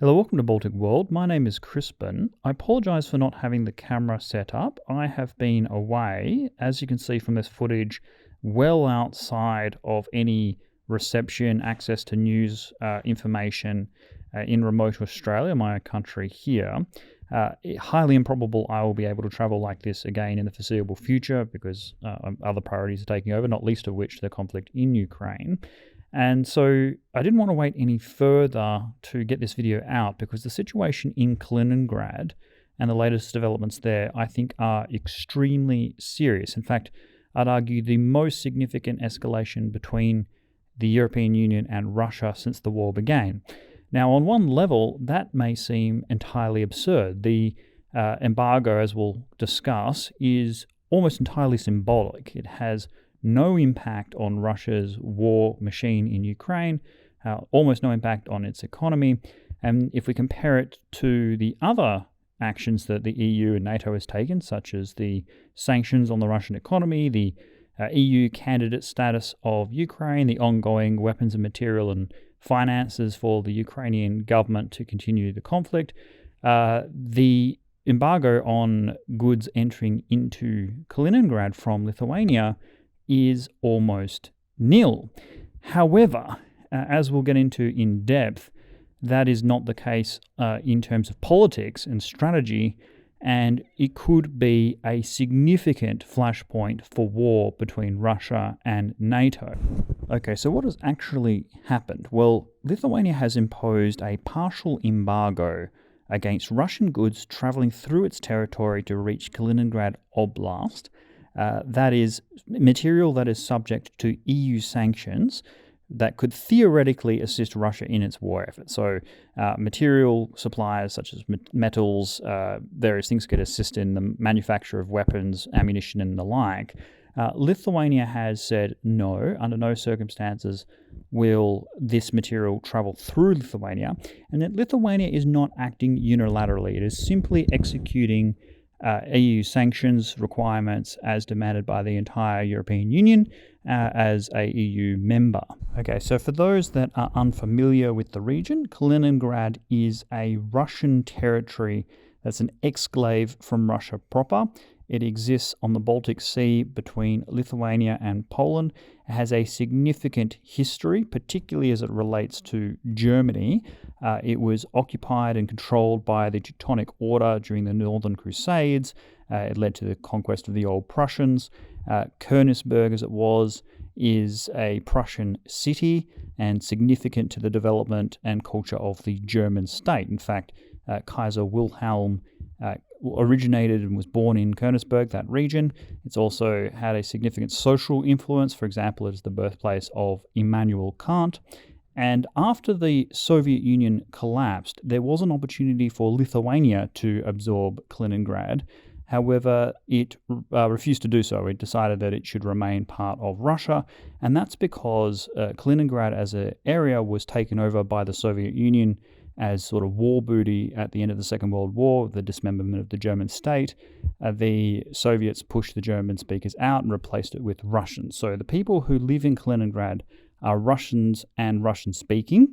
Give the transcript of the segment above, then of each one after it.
Hello, welcome to Baltic World. My name is Crispin. I apologise for not having the camera set up. I have been away, as you can see from this footage, well outside of any reception, access to news information in remote Australia, my country here. Highly improbable I will be able to travel like this again in the foreseeable future because other priorities are taking over, not least of which the conflict in Ukraine. And so I didn't want to wait any further to get this video out because the situation in Kaliningrad and the latest developments there, I think, are extremely serious. In fact, I'd argue the most significant escalation between the European Union and Russia since the war began. Now, on one level, that may seem entirely absurd. The embargo, as we'll discuss, is almost entirely symbolic. It has no impact on Russia's war machine in Ukraine, almost no impact on its economy. And if we compare it to the other actions that the EU and NATO has taken, such as the sanctions on the Russian economy, the EU candidate status of Ukraine, the ongoing weapons and material and finances for the Ukrainian government to continue the conflict, the embargo on goods entering into Kaliningrad from Lithuania is almost nil. However, as we'll get into in depth, that is not the case in terms of politics and strategy, and it could be a significant flashpoint for war between Russia and NATO. Okay, so what has actually happened? Well, Lithuania has imposed a partial embargo against Russian goods traveling through its territory to reach Kaliningrad Oblast. That is material that is subject to EU sanctions that could theoretically assist Russia in its war effort. So material suppliers such as metals, various things could assist in the manufacture of weapons, ammunition and the like. Lithuania has said no, under no circumstances will this material travel through Lithuania, and that Lithuania is not acting unilaterally. It is simply executing EU sanctions requirements as demanded by the entire European Union as a EU member. Okay, so for those that are unfamiliar with the region, Kaliningrad is a Russian territory that's an exclave from Russia proper. It exists on the Baltic Sea between Lithuania and Poland. It has a significant history, particularly as it relates to Germany. It was occupied and controlled by the Teutonic Order during the Northern Crusades. It led to the conquest of the Old Prussians. Königsberg, as it was, is a Prussian city and significant to the development and culture of the German state. In fact, Kaiser Wilhelm originated and was born in Königsberg, that region. It's also had a significant social influence. For example, it is the birthplace of Immanuel Kant. And after the Soviet Union collapsed, there was an opportunity for Lithuania to absorb Kaliningrad. However, it refused to do so. It decided that it should remain part of Russia, and that's because Kaliningrad as an area was taken over by the Soviet Union as sort of war booty at the end of the Second World War, the dismemberment of the German state. The Soviets pushed the German speakers out and replaced it with Russians. So the people who live in Kaliningrad are Russians and Russian-speaking,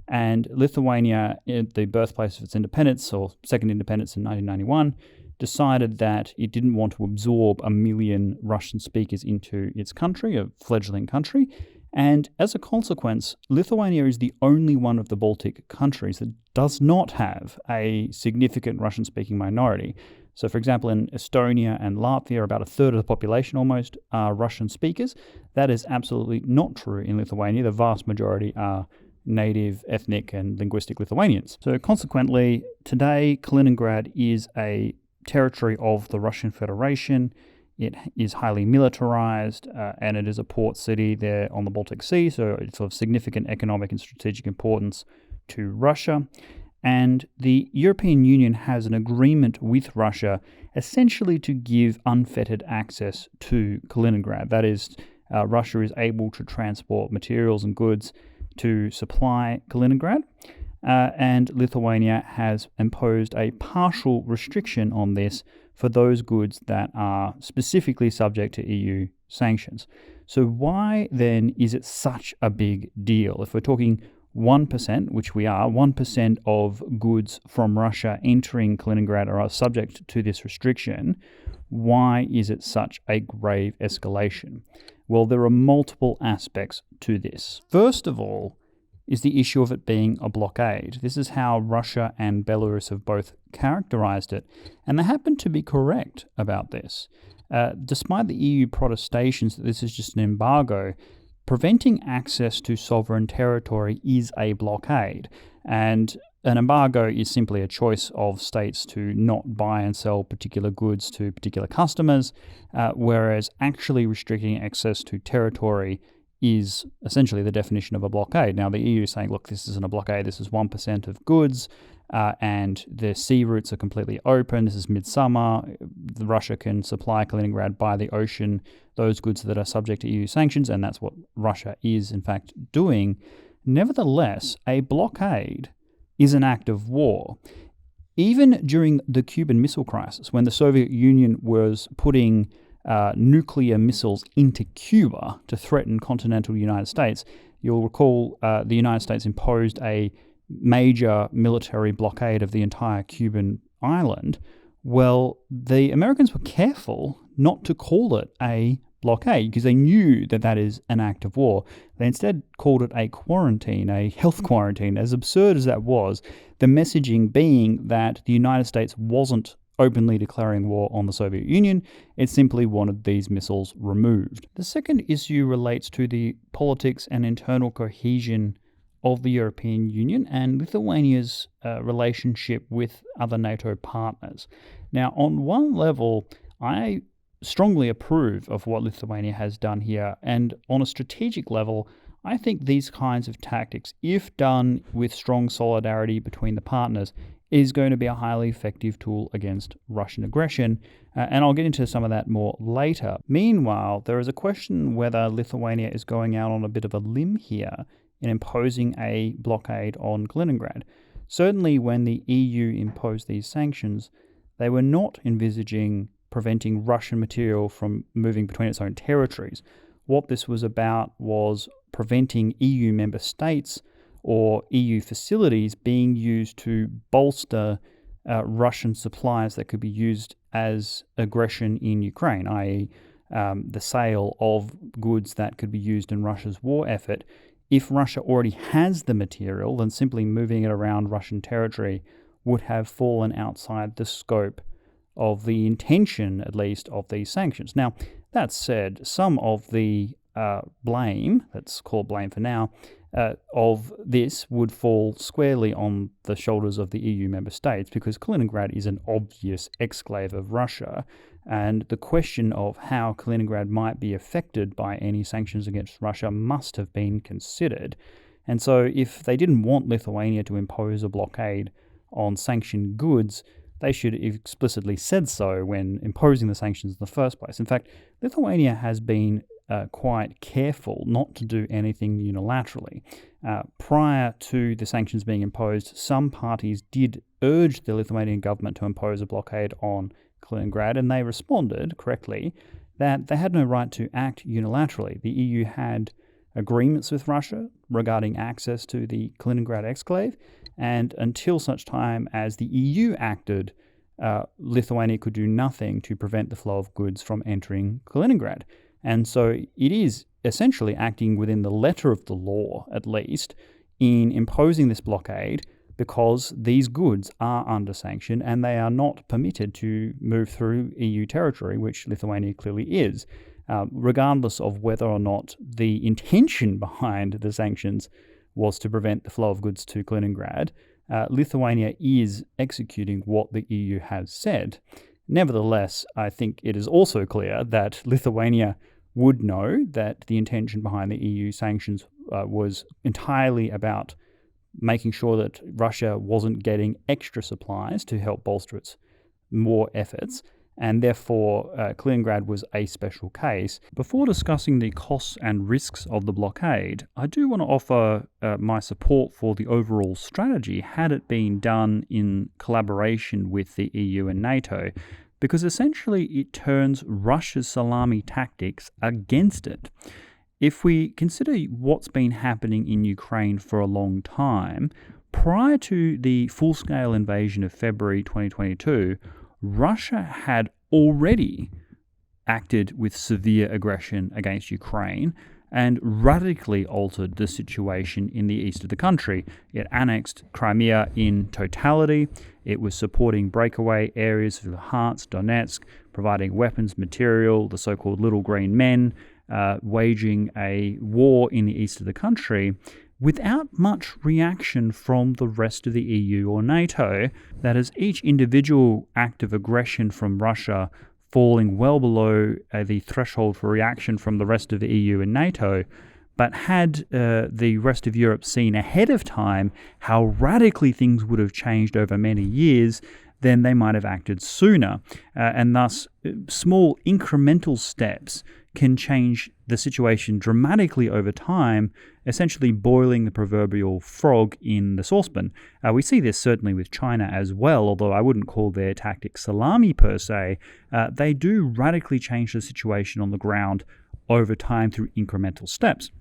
and Lithuania, the birthplace of its independence, or second independence in 1991, decided that it didn't want to absorb 1 million Russian speakers into its country, a fledgling country. And as a consequence, Lithuania is the only one of the Baltic countries that does not have a significant Russian-speaking minority. So, for example, in Estonia and Latvia, about a third of the population almost are Russian speakers. That is absolutely not true in Lithuania. The vast majority are native, ethnic, and linguistic Lithuanians. So, consequently, today, Kaliningrad is a territory of the Russian Federation. It is highly militarized, and it is a port city there on the Baltic Sea, so it's of significant economic and strategic importance to Russia. And the European Union has an agreement with Russia essentially to give unfettered access to Kaliningrad. That is, Russia is able to transport materials and goods to supply Kaliningrad, and Lithuania has imposed a partial restriction on this for those goods that are specifically subject to EU sanctions. So why then is it such a big deal? If we're talking 1%, which we are, 1% of goods from Russia entering Kaliningrad are subject to this restriction, why is it such a grave escalation? Well, there are multiple aspects to this. First of all is the issue of it being a blockade. This is how Russia and Belarus have both characterized it, and they happen to be correct about this. Despite the EU protestations that this is just an embargo, preventing access to sovereign territory is a blockade, and an embargo is simply a choice of states to not buy and sell particular goods to particular customers, whereas actually restricting access to territory is essentially the definition of a blockade. Now, the EU is saying, look, this isn't a blockade, this is 1% of goods, and the sea routes are completely open. This is midsummer. Russia can supply Kaliningrad by the ocean those goods that are subject to EU sanctions, and that's what Russia is, in fact, doing. Nevertheless, a blockade is an act of war. Even during the Cuban Missile Crisis, when the Soviet Union was putting nuclear missiles into Cuba to threaten continental United States, you'll recall the United States imposed a major military blockade of the entire Cuban island. Well, the Americans were careful not to call it a blockade because they knew that that is an act of war. They instead called it a quarantine, a health quarantine. As absurd as that was, the messaging being that the United States wasn't openly declaring war on the Soviet Union, it simply wanted these missiles removed. The second issue relates to the politics and internal cohesion of the European Union and Lithuania's relationship with other NATO partners. Now, on one level, I strongly approve of what Lithuania has done here, and on a strategic level, I think these kinds of tactics, if done with strong solidarity between the partners, is going to be a highly effective tool against Russian aggression, and I'll get into some of that more later. Meanwhile, there is a question whether Lithuania is going out on a bit of a limb here in imposing a blockade on Kaliningrad. Certainly when the EU imposed these sanctions, they were not envisaging preventing Russian material from moving between its own territories. What this was about was preventing EU member states or EU facilities being used to bolster Russian supplies that could be used as aggression in Ukraine, i.e. The sale of goods that could be used in Russia's war effort. If Russia already has the material, then simply moving it around Russian territory would have fallen outside the scope of the intention, at least, of these sanctions. Now, that said, some of the blame, let's call it blame for now, of this would fall squarely on the shoulders of the EU member states because Kaliningrad is an obvious exclave of Russia, and the question of how Kaliningrad might be affected by any sanctions against Russia must have been considered. And so if they didn't want Lithuania to impose a blockade on sanctioned goods, they should have explicitly said so when imposing the sanctions in the first place. In fact, Lithuania has been quite careful not to do anything unilaterally. Prior to the sanctions being imposed, some parties did urge the Lithuanian government to impose a blockade on Kaliningrad, and they responded correctly that they had no right to act unilaterally. The EU had agreements with Russia regarding access to the Kaliningrad exclave, and until such time as the EU acted, Lithuania could do nothing to prevent the flow of goods from entering Kaliningrad. And so it is essentially acting within the letter of the law, at least, in imposing this blockade because these goods are under sanction and they are not permitted to move through EU territory, which Lithuania clearly is, regardless of whether or not the intention behind the sanctions was to prevent the flow of goods to Kaliningrad. Lithuania is executing what the EU has said. Nevertheless, I think it is also clear that Lithuania would know that the intention behind the EU sanctions was entirely about making sure that Russia wasn't getting extra supplies to help bolster its war efforts, and therefore Kaliningrad was a special case. Before discussing the costs and risks of the blockade, I do want to offer my support for the overall strategy had it been done in collaboration with the EU and NATO, because essentially it turns Russia's salami tactics against it. If we consider what's been happening in Ukraine for a long time, prior to the full-scale invasion of February 2022, Russia had already acted with severe aggression against Ukraine and radically altered the situation in the east of the country. It annexed Crimea in totality. It was supporting breakaway areas of Luhansk, Donetsk, providing weapons, material, the so-called Little Green Men, waging a war in the east of the country without much reaction from the rest of the EU or NATO. That is, each individual act of aggression from Russia falling well below the threshold for reaction from the rest of the EU and NATO. But had the rest of Europe seen ahead of time how radically things would have changed over many years, then they might have acted sooner. And thus, small incremental steps can change the situation dramatically over time, essentially boiling the proverbial frog in the saucepan. We see this certainly with China as well, although I wouldn't call their tactic salami per se. They do radically change the situation on the ground over time through incremental steps.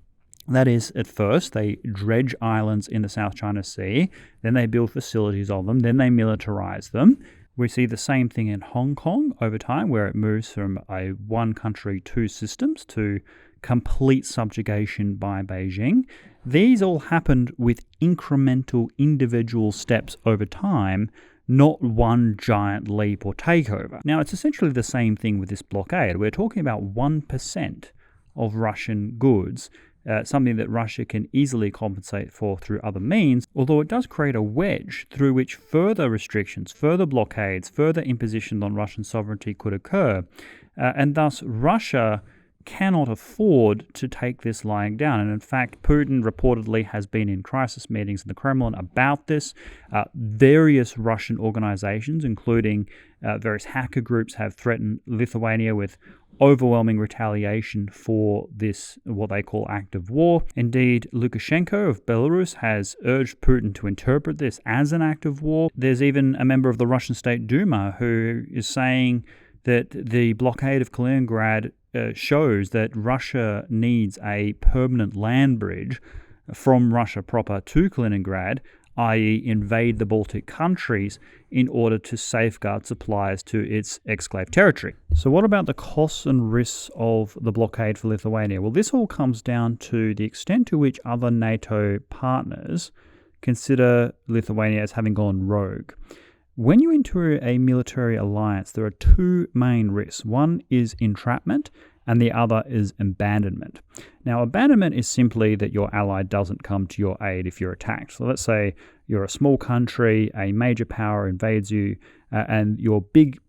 That is, at first, they dredge islands in the South China Sea, then they build facilities on them, then they militarize them. We see the same thing in Hong Kong over time, where it moves from a one country, two systems to complete subjugation by Beijing. These all happened with incremental individual steps over time, not one giant leap or takeover. Now, it's essentially the same thing with this blockade. We're talking about 1% of Russian goods, something that Russia can easily compensate for through other means, although it does create a wedge through which further restrictions, further blockades, further imposition on Russian sovereignty could occur. And thus, Russia cannot afford to take this lying down. And in fact, Putin reportedly has been in crisis meetings in the Kremlin about this. Various Russian organizations, including various hacker groups, have threatened Lithuania with overwhelming retaliation for this, what they call act of war. Indeed, Lukashenko of Belarus has urged Putin to interpret this as an act of war. There's even a member of the Russian State Duma who is saying that the blockade of Kaliningrad shows that Russia needs a permanent land bridge from Russia proper to Kaliningrad, i.e. invade the Baltic countries in order to safeguard supplies to its exclave territory. So what about the costs and risks of the blockade for Lithuania? Well, this all comes down to the extent to which other NATO partners consider Lithuania as having gone rogue. When you enter a military alliance, there are two main risks. One is entrapment, and the other is abandonment. Now, abandonment is simply that your ally doesn't come to your aid if you're attacked. So let's say you're a small country, a major power invades you, and your big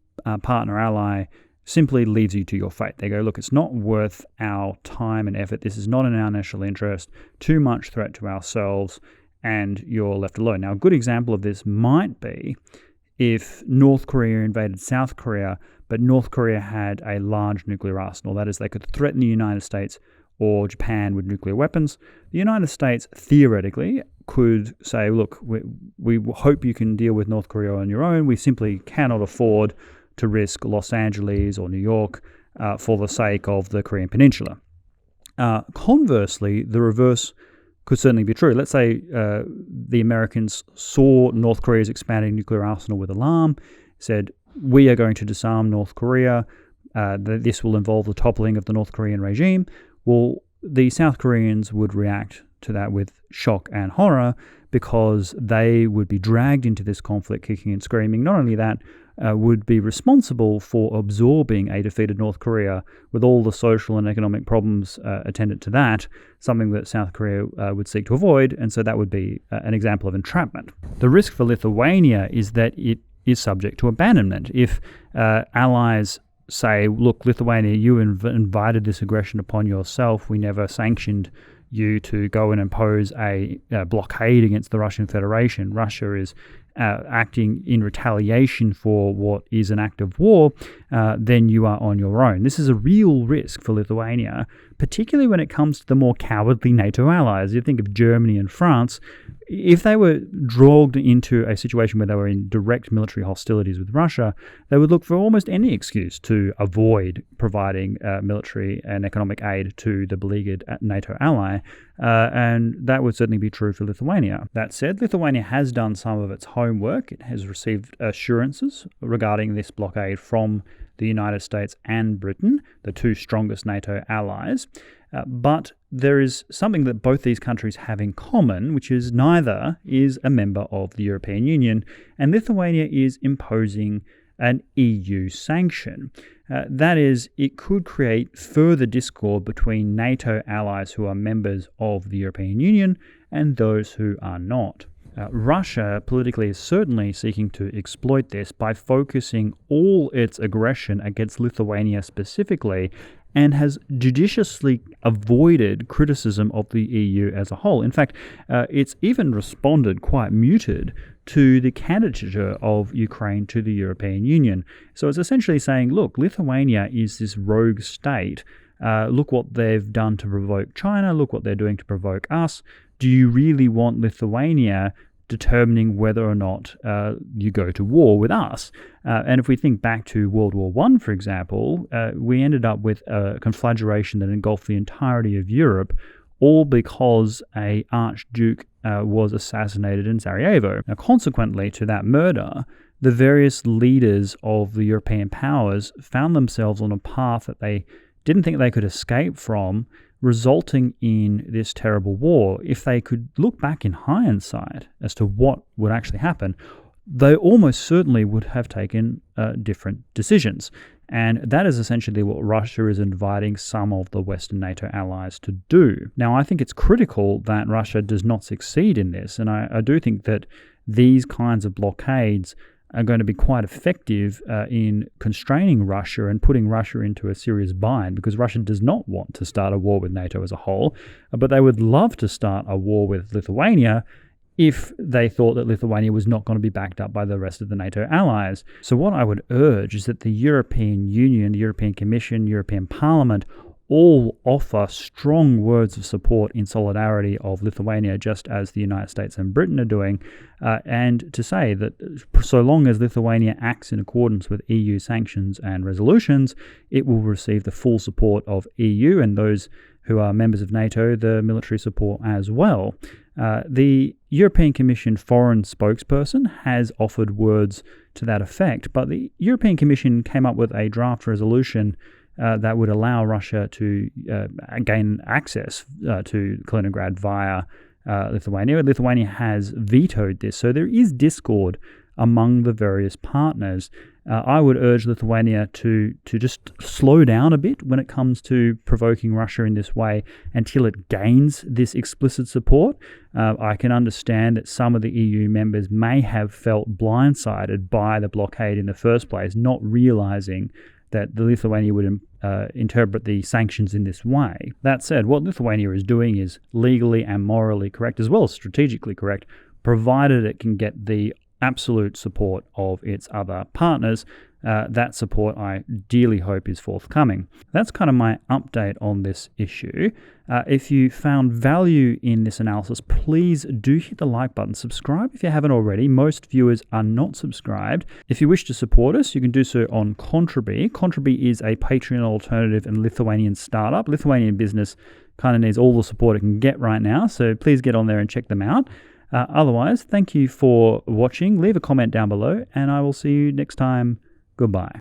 partner ally simply leaves you to your fate. They go, look, it's not worth our time and effort. This is not in our national interest. Too much threat to ourselves, and you're left alone. Now, a good example of this might be if North Korea invaded South Korea, but North Korea had a large nuclear arsenal. That is, they could threaten the United States or Japan with nuclear weapons. The United States, theoretically, could say, look, we hope you can deal with North Korea on your own. We simply cannot afford to risk Los Angeles or New York for the sake of the Korean Peninsula. Conversely, the reverse could certainly be true. Let's say the Americans saw North Korea's expanding nuclear arsenal with alarm, said, we are going to disarm North Korea. This will involve the toppling of the North Korean regime. Well, the South Koreans would react to that with shock and horror because they would be dragged into this conflict kicking and screaming. Not only that, would be responsible for absorbing a defeated North Korea with all the social and economic problems attendant to that, something that South Korea would seek to avoid, and so that would be an example of entrapment. The risk for Lithuania is that it is subject to abandonment. If allies say, look, Lithuania, you invited this aggression upon yourself, we never sanctioned you to go and impose a blockade against the Russian Federation. Russia is acting in retaliation for what is an act of war, then you are on your own. This is a real risk for Lithuania particularly when it comes to the more cowardly NATO allies. You think of Germany and France. If they were dragged into a situation where they were in direct military hostilities with Russia, they would look for almost any excuse to avoid providing military and economic aid to the beleaguered NATO ally, and that would certainly be true for Lithuania. That said, Lithuania has done some of its homework. It has received assurances regarding this blockade from the United States and Britain, the two strongest NATO allies. But there is something that both these countries have in common, which is neither is a member of the European Union, and Lithuania is imposing an EU sanction. That is, it could create further discord between NATO allies who are members of the European Union and those who are not. Russia politically is certainly seeking to exploit this by focusing all its aggression against Lithuania specifically, and has judiciously avoided criticism of the EU as a whole. In fact, it's even responded quite muted to the candidature of Ukraine to the European Union. So it's essentially saying, look, Lithuania is this rogue state. Look what they've done to provoke China. Look what they're doing to provoke us. Do you really want Lithuania determining whether or not you go to war with us? And if we think back to World War I, for example, we ended up with a conflagration that engulfed the entirety of Europe, all because a archduke was assassinated in Sarajevo. Now, consequently to that murder, the various leaders of the European powers found themselves on a path that they didn't think they could escape from, resulting in this terrible war. If they could look back in hindsight as to what would actually happen, they almost certainly would have taken different decisions. And that is essentially what Russia is inviting some of the Western NATO allies to do. Now, I think it's critical that Russia does not succeed in this, and I do think that these kinds of blockades are going to be quite effective in constraining Russia and putting Russia into a serious bind, because Russia does not want to start a war with NATO as a whole, but they would love to start a war with Lithuania if they thought that Lithuania was not going to be backed up by the rest of the NATO allies. So what I would urge is that the European Union, the European Commission, European Parliament all offer strong words of support in solidarity of Lithuania, just as the United States and Britain are doing, and to say that so long as Lithuania acts in accordance with EU sanctions and resolutions, it will receive the full support of EU and those who are members of NATO, the military support as well. The European Commission foreign spokesperson has offered words to that effect, but the European Commission came up with a draft resolution that would allow Russia to gain access to Kaliningrad via Lithuania. Lithuania has vetoed this, so there is discord among the various partners. I would urge Lithuania to just slow down a bit when it comes to provoking Russia in this way until it gains this explicit support. I can understand that some of the EU members may have felt blindsided by the blockade in the first place, not realizing that the Lithuania would interpret the sanctions in this way. That said, what Lithuania is doing is legally and morally correct, as well as strategically correct, provided it can get the absolute support of its other partners. That support I dearly hope is forthcoming. That's kind of my update on this issue. If you found value in this analysis, please do hit the like button. Subscribe if you haven't already. Most viewers are not subscribed. If you wish to support us, you can do so on Contribui. Contribui is a Patreon alternative and Lithuanian startup. Lithuanian business kind of needs all the support it can get right now, so please get on there and check them out. Otherwise, thank you for watching. Leave a comment down below, and I will see you next time. Goodbye.